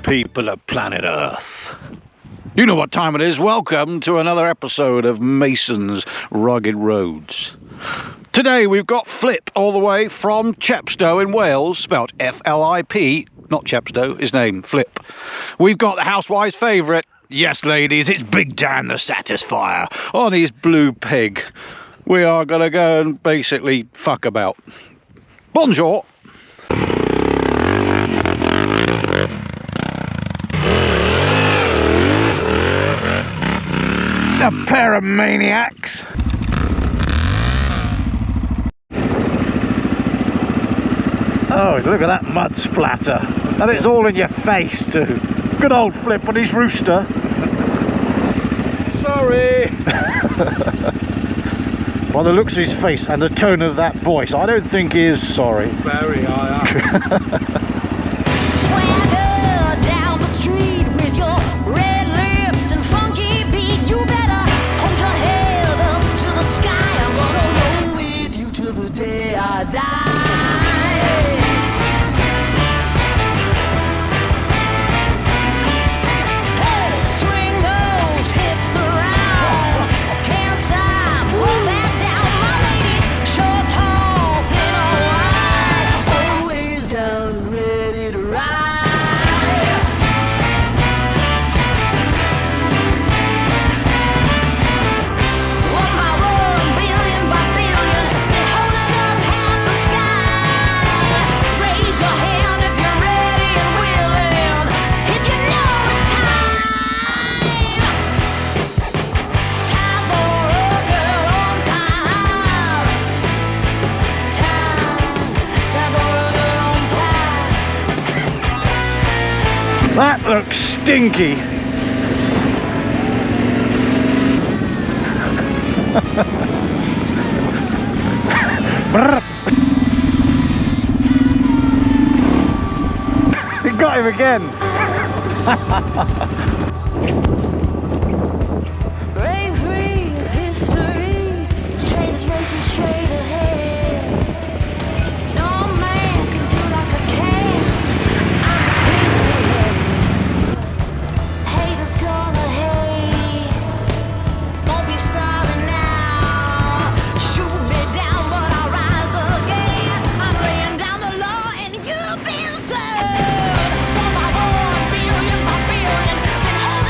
people of planet Earth. You know what time it is. Welcome to another episode of Mason's Rugged Roads. Today we've got Flip all the way from Chepstow in Wales, spelt F-L-I-P, not Chepstow, his name, Flip. We've got the housewife's favourite, yes ladies, it's Big Dan the Satisfier on his blue pig. We are going to go and basically fuck about. Bonjour. A pair of maniacs. Oh, look at that mud splatter. And it's all in your face too. Good old Flip on his rooster. Sorry. By the looks of his face and the tone of that voice, I don't think he is sorry. Very, I am. Swagger down the street with your red lips and funky beat. You better hold your head up to the sky. I'm gonna roll with you till the day I die. Hey, swing those hips around. Can't stop, roll back down. My ladies, short, tall, thin or wide, always down and ready to ride. One by one, billion by billion, been holding up half the sky. Raise your hand if you're ready and willing, if you know it's time. Time for a girl on time. Time for a girl on time. That looks stinky. Brr. He got him again. Bravery of history, this train is racing straight ahead. No man can do like I can. I'm clear. Haters gonna hate. Won't be sorry now. Shoot me down, but I'll rise again. I'm laying down the law and you've been served. One by one, billion by billion, been holding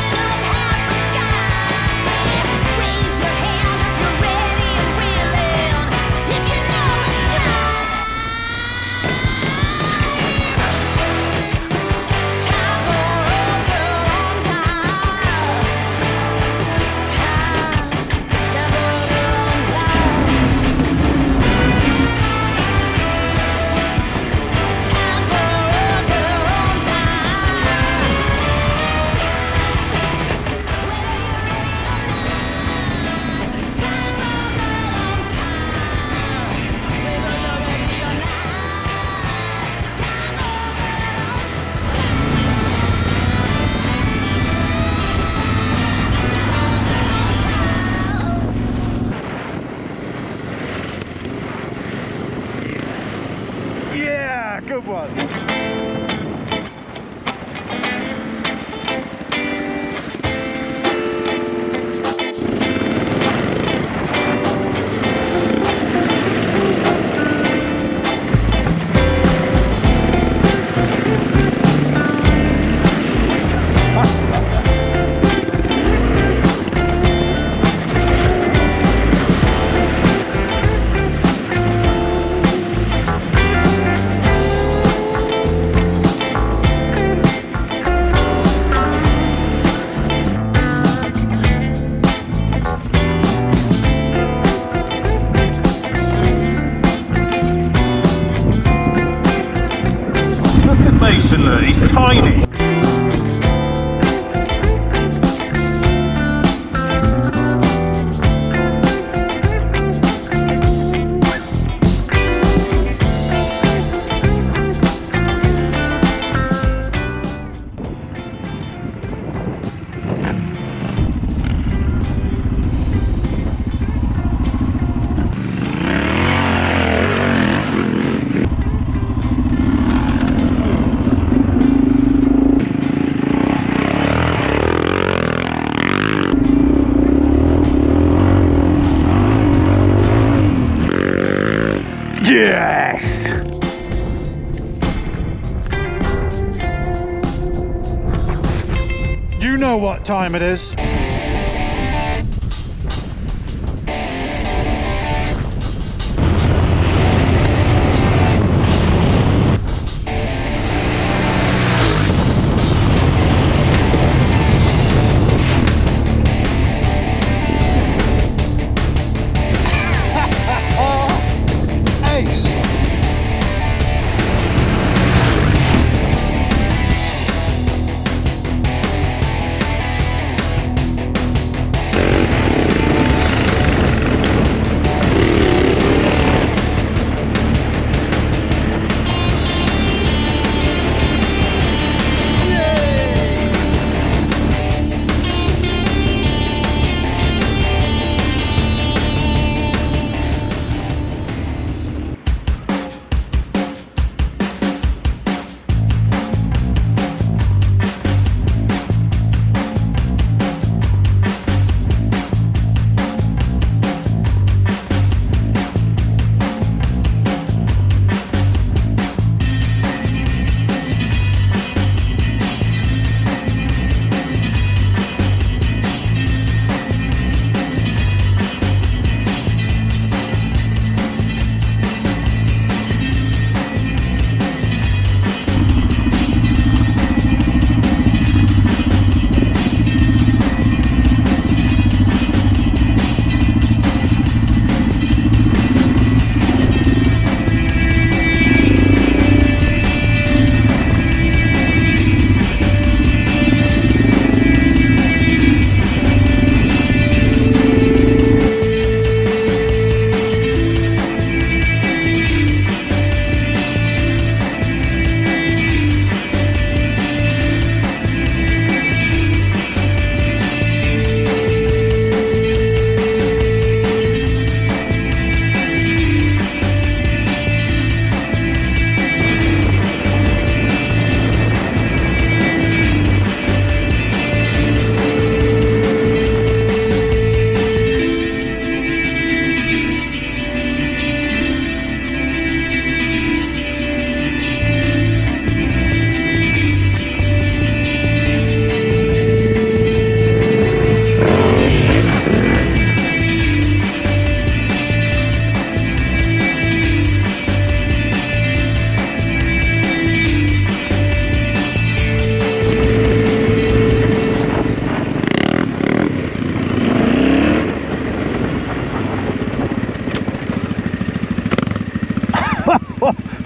know what time it is.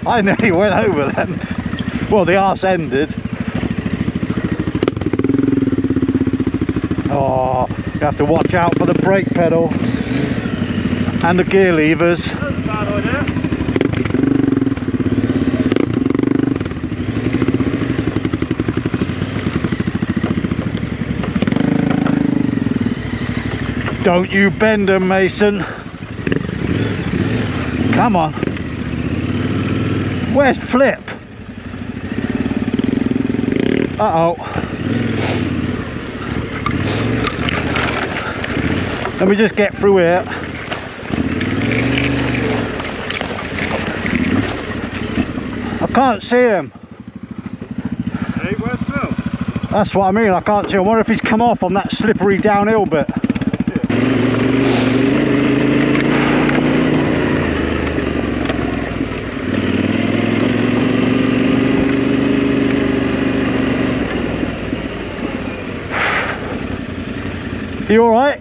I nearly went over then. Well, the arse ended. Oh, you have to watch out for the brake pedal and the gear levers. That's a bad idea. Don't you bend them, Mason. Come on. Where's Flip? Uh-oh. Let me just get through here. I can't see him. Hey, where's Phil? That's what I mean, I can't see him. I wonder if he's come off on that slippery downhill bit. You alright?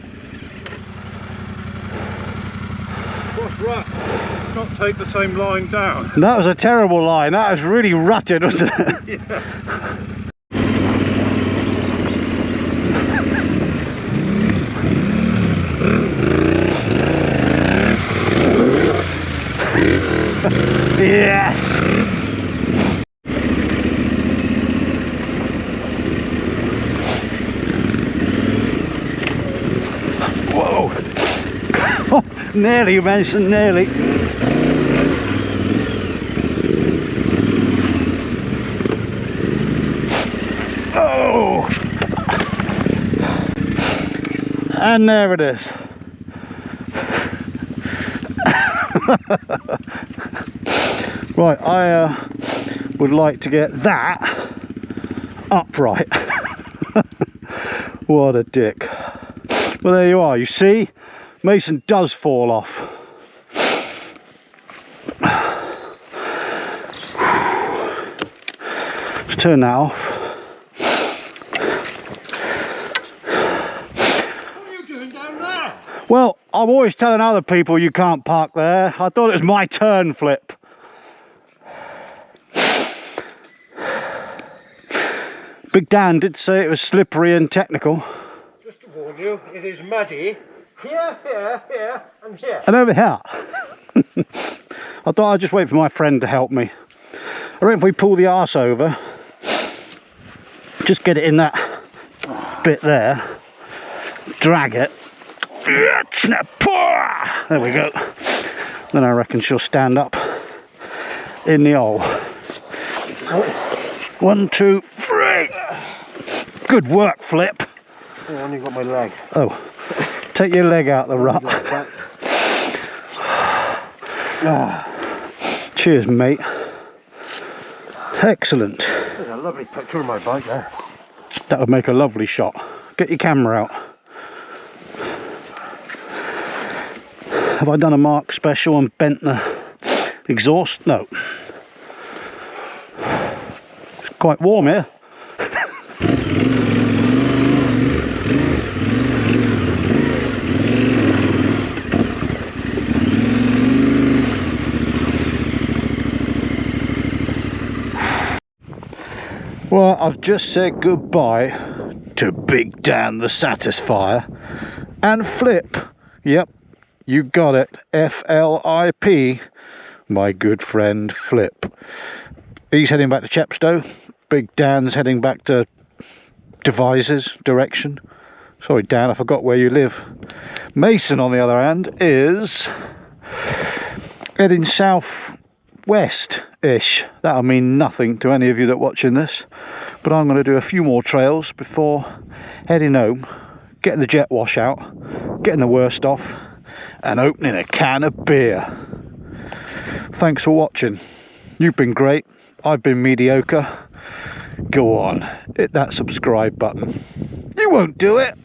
What's right? Not take the same line down. That was a terrible line. That was really rutted, wasn't it? Yeah. Yes! Whoa! Nearly, Mason, nearly. Oh! And there it is. Right, I would like to get that upright. What a dick. Well, there you are. You see, Mason does fall off. Let's turn that off. What are you doing down there? Well, I'm always telling other people you can't park there. I thought it was my turn, Flip. Big Dan did say it was slippery and technical. Just to warn you, it is muddy. Here, and here. And over here. I thought I'd just wait for my friend to help me. I reckon if we pull the arse over, just get it in that bit there, drag it. There we go. Then I reckon she'll stand up in the hole. 1, 2, 3. Good work, Flip. I only got my leg. Oh, take your leg out the rut. Cheers, mate. Excellent. There's a lovely picture of my bike there. That would make a lovely shot. Get your camera out. Have I done a Mark special and bent the exhaust? No. It's quite warm here. Well, I've just said goodbye to Big Dan the Satisfier and Flip. Yep, you got it. F-L-I-P, my good friend Flip. He's heading back to Chepstow. Big Dan's heading back to Devizes direction. Sorry, Dan, I forgot where you live. Mason, on the other hand, is heading south-west-ish. That'll mean nothing to any of you that are watching this, but I'm going to do a few more trails before heading home, getting the jet wash out, getting the worst off, and opening a can of beer. Thanks for watching. You've been great. I've been mediocre. Go on, hit that subscribe button. You won't do it.